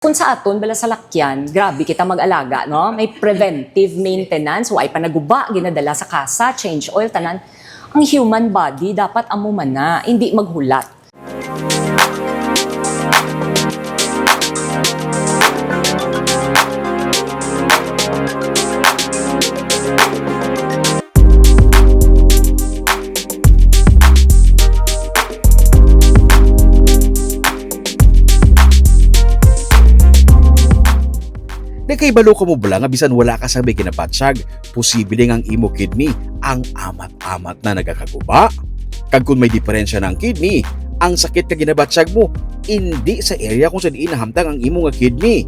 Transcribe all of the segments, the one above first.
Kung sa aton, bala sa lakyan, grabe kita mag-alaga, no? May preventive maintenance, way panaguba, ginadala sa kasa, change oil, tanan. Ang human body, dapat amo man na, hindi maghulat. Nakaibalo ka mo bala nga bisan wala ka sa may kinapatsag, posible nga ang imo kidney ang amat-amat na nagakaguba. Kag kung may diferensya ng kidney, ang sakit ka ginabatsag mo, hindi sa area kung saan inahamtang ang imo nga kidney.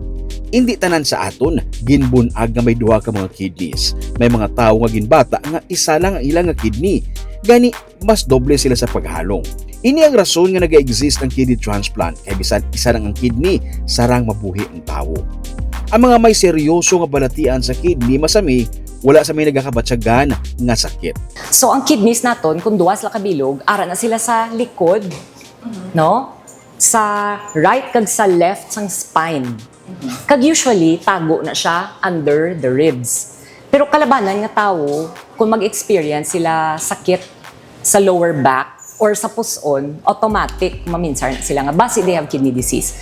Hindi tanan sa aton, ginbunag nga may duha ka mga kidneys. May mga tao nga ginbata nga isa lang ang ilang nga kidney. Gani, mas doble sila sa paghalong. Ini ang rason nga nag-exist ang kidney transplant kay bisan isa lang ang kidney, sarang mabuhi ang tao. Ang mga may seryoso nga balatian sa kidney masami, wala sa may nagakabatsagan nga sakit. So ang kidneys naton, kung duwas la kabilog, ara na sila sa likod, no? Sa right kag sa left sang spine. Kag usually tago na siya under the ribs. Pero kalabanan nga tawo, kung mag-experience sila sakit sa lower back or sa puson, automatic maminsan sila nga base they have kidney disease.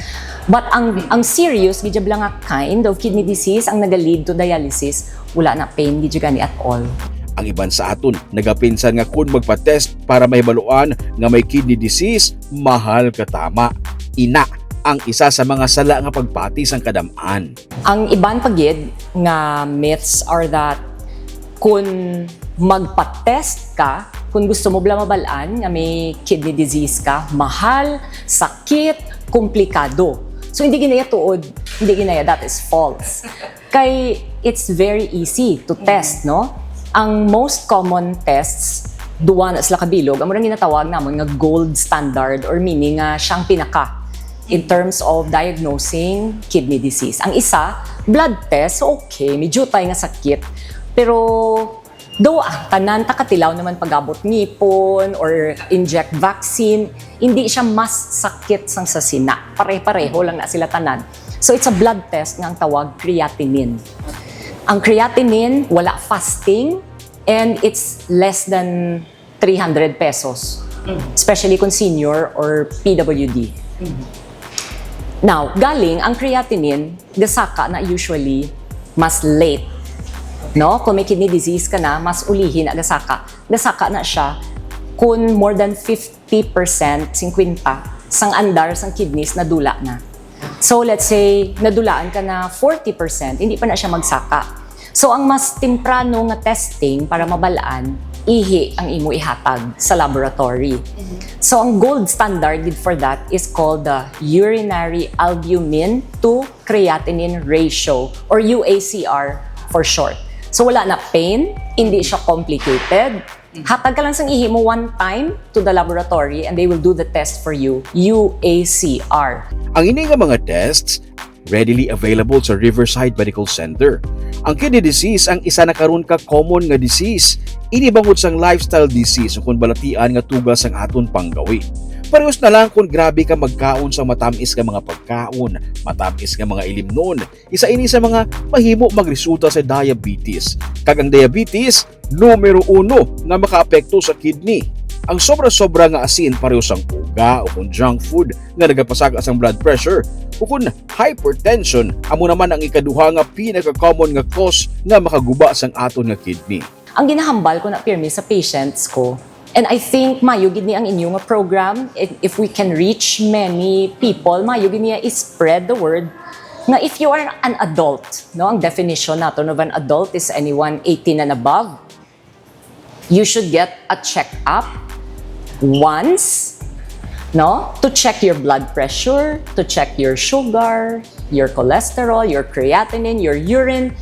But ang serious, gidya lang nga kind of kidney disease, ang naga-lead to dialysis, wala na pain, gidya gani at all. Ang iban sa aton, nagapinsan nga kung magpa-test para mahibaluan nga may kidney disease, mahal katama. Ina ang isa sa mga sala nga pagpati sang kadamaan. Ang iban pagid nga myths are that kung magpa-test ka, kung gusto mo bala mabalaan nga may kidney disease ka, mahal, sakit, komplikado. So hindi ginaya tuod, hindi ginaya, that is false. Kay it's very easy to test, no? Ang most common tests, duwa na sila kabilog, ang murang ginatawag namon nga gold standard or meaning nga siyang pinaka in terms of diagnosing kidney disease. Ang isa, blood test, so okay, medyo tayo nga sakit. Pero though tanan takatilaw naman pag-abot ngipon or inject vaccine, hindi siya mas sakit sang sa sina. Pare-pareho lang na sila tanan. So it's a blood test nga ang tawag creatinine. Ang creatinine, wala fasting and it's less than 300 pesos. Especially kung senior or PWD. Now, galing ang creatinine, gasaka na usually mas late. No, kung may kidney disease ka na, mas ulihin na gasaka. Gasaka na siya kung more than 50%, 50, sang andar sang kidneys na dula na. So let's say, nadulaan ka na 40%, hindi pa na siya magsaka. So ang mas temprano nga testing para mabalaan, ihi ang imo ihatag sa laboratory. So ang gold standard for that is called the urinary albumin to creatinine ratio or UACR for short. So wala na pain, hindi siya complicated. Hatag ka lang sang ihi mo one time to the laboratory and they will do the test for you, UACR. Ang ini nga mga tests, readily available sa Riverside Medical Center. Ang kidney disease ang isa na karon ka common nga disease. Ini bangod sang lifestyle disease kung balatian nga tugas ang aton panggawi. Parehos na lang kung grabe ka magkaon sa matamis nga mga pagkaon, matamis nga mga ilimnon. Isa ini sa mga mahimo magresulta sa diabetes. Kag ang diabetes, numero 1 nga makaapekto sa kidney. Ang sobra-sobra nga asin parehos ang uga o kung junk food nga nagapasagas ang blood pressure o kung hypertension, amo naman ang ikaduha nga pinaka-common nga cause nga makaguba sang aton nga kidney. Ang ginahambal ko na pirmi sa patients ko, and I think mayo gid ni ang inyo nga program, if we can reach many people, mayo gid niya is spread the word nga if you are an adult, no, ang definition nato of an adult is anyone 18 and above, you should get a check-up once, no, to check your blood pressure, to check your sugar, your cholesterol, your creatinine, your urine.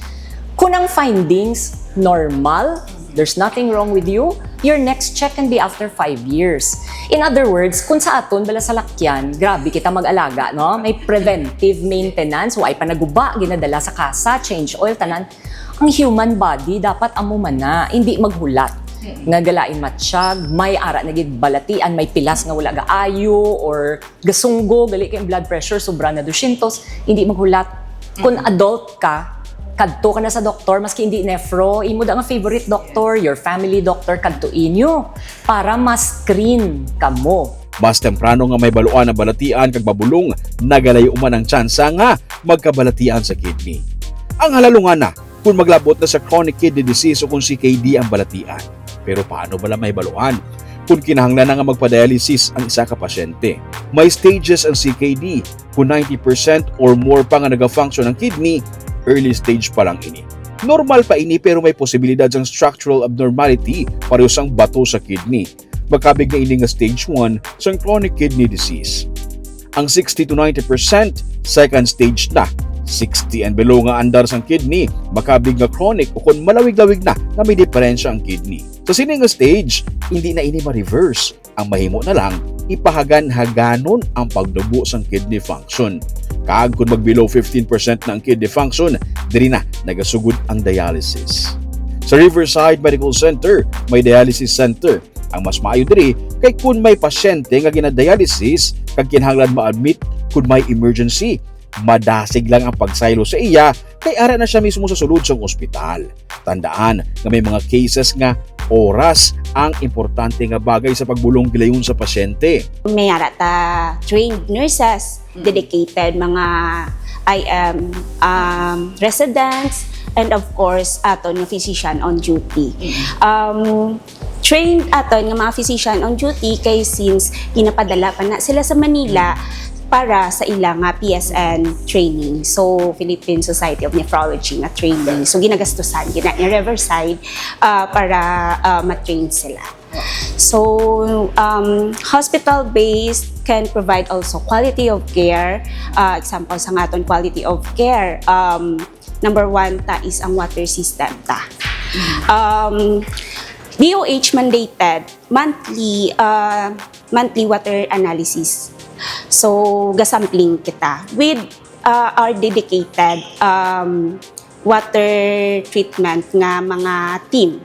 Kung ang findings normal, there's nothing wrong with you, your next check can be after 5 years. In other words, kung sa aton, bala sa lakyan, grabe kita mag-alaga, no? May preventive maintenance, way panaguba, ginadala sa kasa, change oil, tanan. Ang human body, dapat amo man na, hindi maghulat. nga galain matsyag, may ara na gid balatian, may pilas nga wala gaayo or gasunggo, gali kay blood pressure sobra na 200, hindi maghulat. Kung adult ka, kadto ka na sa doktor, maski hindi nefro, imo da nga favorite doctor, your family doctor, kadto inyo para ma-screen ka mo. Mas temprano nga may baluan na balatian kag mabulong, nagalayo man ang tsansa nga magkabalatian sa kidney. Ang halalungan na kung maglabot na sa chronic kidney disease o kung CKD ang balatian. Pero paano bala may baluan? Kung kinahanglan na nga magpa-dialysis ang isa ka pasyente. May stages ang CKD. Kung 90% or more pa nga nag-function ang kidney, early stage pa lang ini. Normal pa ini pero may posibilidad ng structural abnormality pareho sang bato sa kidney. Magkabig na ini nga stage 1 sa chronic kidney disease. Ang 60 to 90% second stage na. 60 and below nga andar sang kidney, makabig nga chronic o kung malawig-lawig na may diferensya ang kidney. Sa sining nga stage, hindi na ini ma-reverse. Ang mahimo na lang, ipahagan-haganon ang pagdugo sang kidney function. Kag kung mag-below 15% na ang kidney function, diri na nagasugod ang dialysis. Sa Riverside Medical Center, may dialysis center. Ang mas maayo diri kay kung may pasyente nga gina-dialysis kag kinahanglan ma-admit kung may emergency, madasig lang ang pagsaylo sa iya kay ara na siya mismo sa sulod sa ospital. Tandaan nga may mga cases nga oras ang importante nga bagay sa pagbulong gilayon sa pasyente. May arata trained nurses, dedicated mga IM residents, and of course aton nga physician on duty. Trained aton nga mga physician on duty kay since ginapadala pa na sila sa Manila para sa ilang PSN training. So, Philippine Society of Nephrology na training. So, ginagastusan, ni Riverside para ma-train sila. So, hospital-based can provide also quality of care. Example sa aton quality of care, number 1 ta is ang water system ta. DOH mandated monthly water analysis. So, gasampling kita with our dedicated water treatment nga mga team.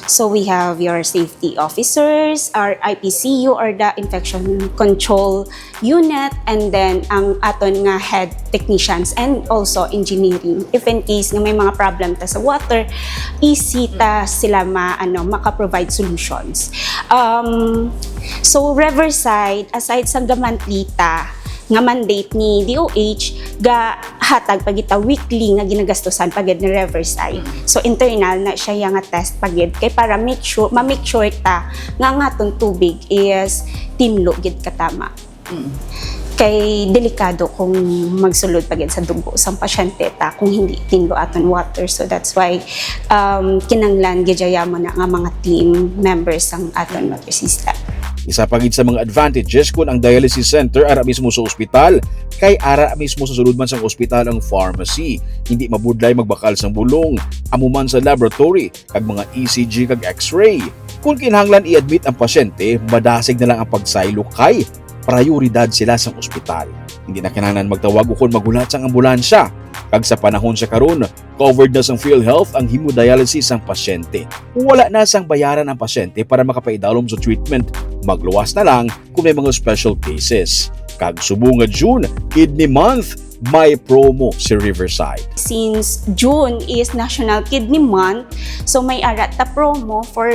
So, we have your safety officers, our IPCU or the infection control unit, and then ang aton nga head technicians and also engineering. If in case nga may mga problem ta sa water, easy ta sila maka-provide solutions. So, Riverside, aside sa monthly ta, nga mandate ni DOH ga hatag pagita weekly nga ginagastusan pagid ni Riverside. So internal na siya nga test pagid kay para ma-make sure ta nga atong tubig is tinlo gid katama. Kay delikado kung magsulod pagid sa dugo sang pasyente ta kung hindi tinlo aton water. So that's why kinanglan gidayamo na nga mga team members sang aton water system. Isa pagid sa mga advantages kung ang dialysis center ara mismo sa ospital, kay ara mismo sa sulod man sang ospital ang pharmacy. Hindi mabudlay magbakal sang bulong, amuman sa laboratory, kag mga ECG kag X-ray. Kung kinahanglan i-admit ang pasyente, madasig na lang ang pagsaylo kay prioridad sila sang ospital. Hindi na kinahanglan magtawag o kung magulat sang ambulansya. Kag sa panahon sa karon, covered na sang PhilHealth ang hemodialysis sang pasyente. Kung wala na sang bayaran ang pasyente para makapaidalom sa treatment, magluwas na lang kung may mga special cases. Kag subo nga June, Kidney Month, may promo si Riverside. Since June is National Kidney Month, so may arata promo for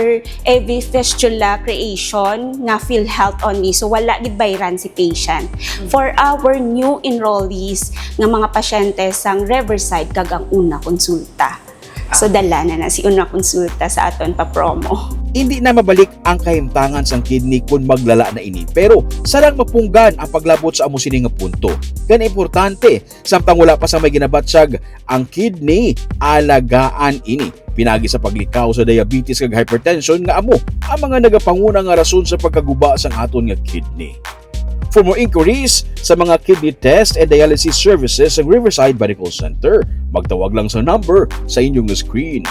every fistula creation nga PhilHealth only. So wala gid bayran si patient. For our new enrollees nga mga pasyente sang Riverside kag ang una konsulta. So dala na si una konsulta sa aton pa promo. Hindi na mabalik ang kahimtangan sang kidney kung maglala na ini. Pero sarang mapunggan ang paglabot sa amo sini nga punto. Gan importante, samtang wala pa sa may ginabatsyag ang kidney, alagaan ini. Pinagi sa paglikaw sa diabetes kag hypertension nga amo ang mga nagapanguna nga rason sa pagkaguba sang aton nga kidney. For more inquiries sa mga kidney test and dialysis services sa Riverside Medical Center, magtawag lang sa number sa inyong screen.